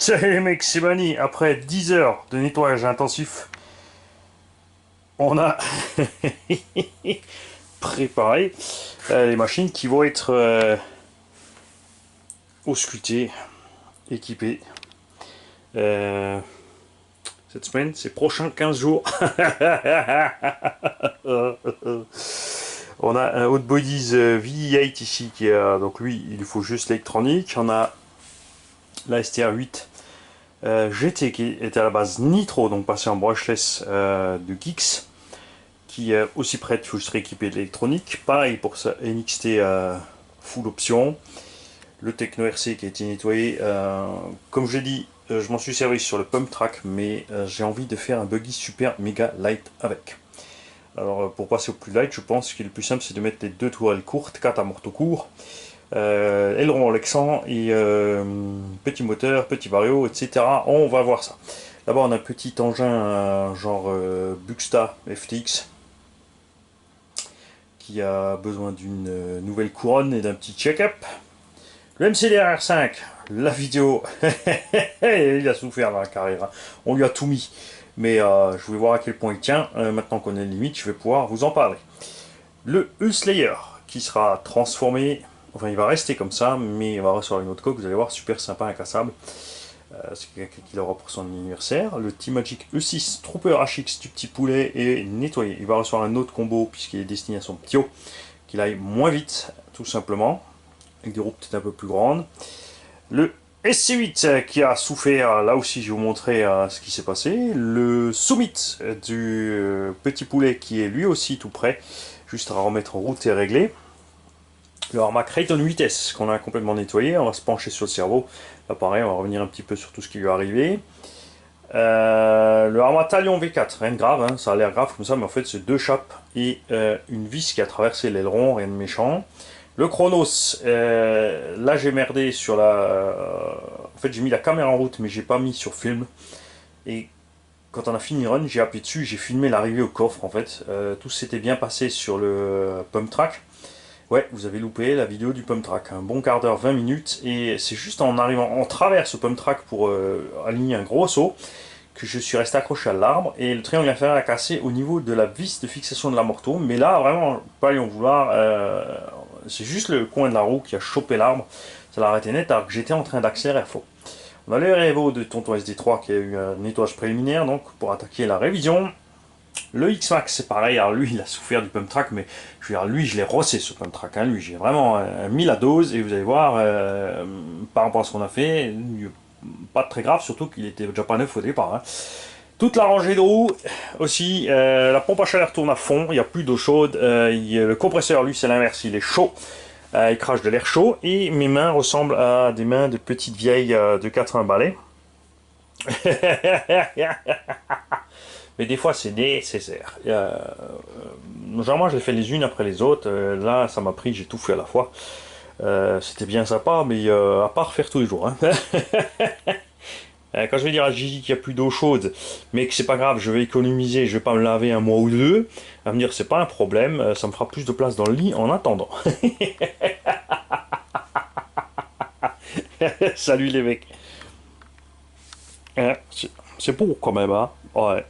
Salut les mecs, c'est Mani. Après 10 heures de nettoyage intensif, on a préparé les machines qui vont être auscultées, équipées. Cette semaine, ces prochains 15 jours. On a un Hot Bodies V8 ici qui est donc lui, il faut juste l'électronique. On a la STR8 GT qui était à la base Nitro, donc passé en brushless de Geeks, qui est aussi prête, il faut juste rééquiper de l'électronique. Pareil pour ça, NXT full option. Le Techno RC qui a été nettoyé. Comme je l'ai dit, je m'en suis servi sur le pump track, mais j'ai envie de faire un buggy super méga light avec. Alors pour passer au plus light, je pense que le plus simple c'est de mettre les deux tourelles courtes, 4 amortos courts, aileron relaxant et petit moteur, petit vario, etc. On va voir ça. D'abord on a un petit engin genre Buxta FTX qui a besoin d'une nouvelle couronne et d'un petit check-up. Le MCDR5, la vidéo, il a souffert dans la carrière, hein. On lui a tout mis. Mais je voulais voir à quel point il tient. Maintenant qu'on est limite, je vais pouvoir vous en parler. Le E-Slayer, qui sera transformé, enfin il va rester comme ça, mais il va recevoir une autre coque, vous allez voir, super sympa, incassable. C'est quelqu'un qui l'aura pour son anniversaire. Le T-Magic E6 Trooper HX du petit poulet est nettoyé. Il va recevoir un autre combo, puisqu'il est destiné à son petit haut, qu'il aille moins vite, tout simplement, avec des roues peut-être un peu plus grandes. Le SC8 qui a souffert, là aussi je vais vous montrer ce qui s'est passé. Le Summit du petit poulet qui est lui aussi tout prêt, juste à remettre en route et régler. Le Armac Rayton 8S qu'on a complètement nettoyé, on va se pencher sur le cerveau. Là pareil, on va revenir un petit peu sur tout ce qui lui est arrivé. Le Armac Talion V4, rien de grave, hein, ça a l'air grave comme ça, mais en fait c'est deux chapes et une vis qui a traversé l'aileron, rien de méchant. Le Chronos, là j'ai merdé sur la... En fait j'ai mis la caméra en route mais j'ai pas mis sur film. Et quand on a fini run, j'ai appuyé dessus, j'ai filmé l'arrivée au coffre en fait. Tout s'était bien passé sur le pump track. Ouais, vous avez loupé la vidéo du pump track. Un bon quart d'heure, 20 minutes. Et c'est juste en arrivant en travers ce pump track pour aligner un gros saut que je suis resté accroché à l'arbre. Et le triangle inférieur a cassé au niveau de la vis de fixation de la morteau. Mais là, vraiment, pas y en vouloir. C'est juste le coin de la roue qui a chopé l'arbre. Ça l'a arrêté net alors que j'étais en train d'accélérer à fond. On a le REVO de Tonton SD3 qui a eu un nettoyage préliminaire donc pour attaquer la révision. Le X-Max c'est pareil, alors lui il a souffert du pump track mais je veux dire lui je l'ai rossé ce pump track, hein. Lui j'ai vraiment mis la dose et vous allez voir par rapport à ce qu'on a fait, pas très grave surtout qu'il était déjà pas neuf au départ, hein. Toute la rangée de roues aussi, la pompe à chaleur tourne à fond, il n'y a plus d'eau chaude, le compresseur lui c'est l'inverse, il est chaud. Il crache de l'air chaud et mes mains ressemblent à des mains de petites vieilles de 80 balais. Mais des fois c'est nécessaire. Généralement je les fais les unes après les autres. Là ça m'a pris, j'ai tout fait à la fois. C'était bien sympa, mais à part faire tous les jours, hein. Quand je vais dire à Gigi qu'il n'y a plus d'eau chaude, mais que c'est pas grave, je vais économiser, je vais pas me laver un mois ou deux, elle va me dire c'est pas un problème, ça me fera plus de place dans le lit en attendant. Salut les mecs. C'est beau quand même, hein. Ouais.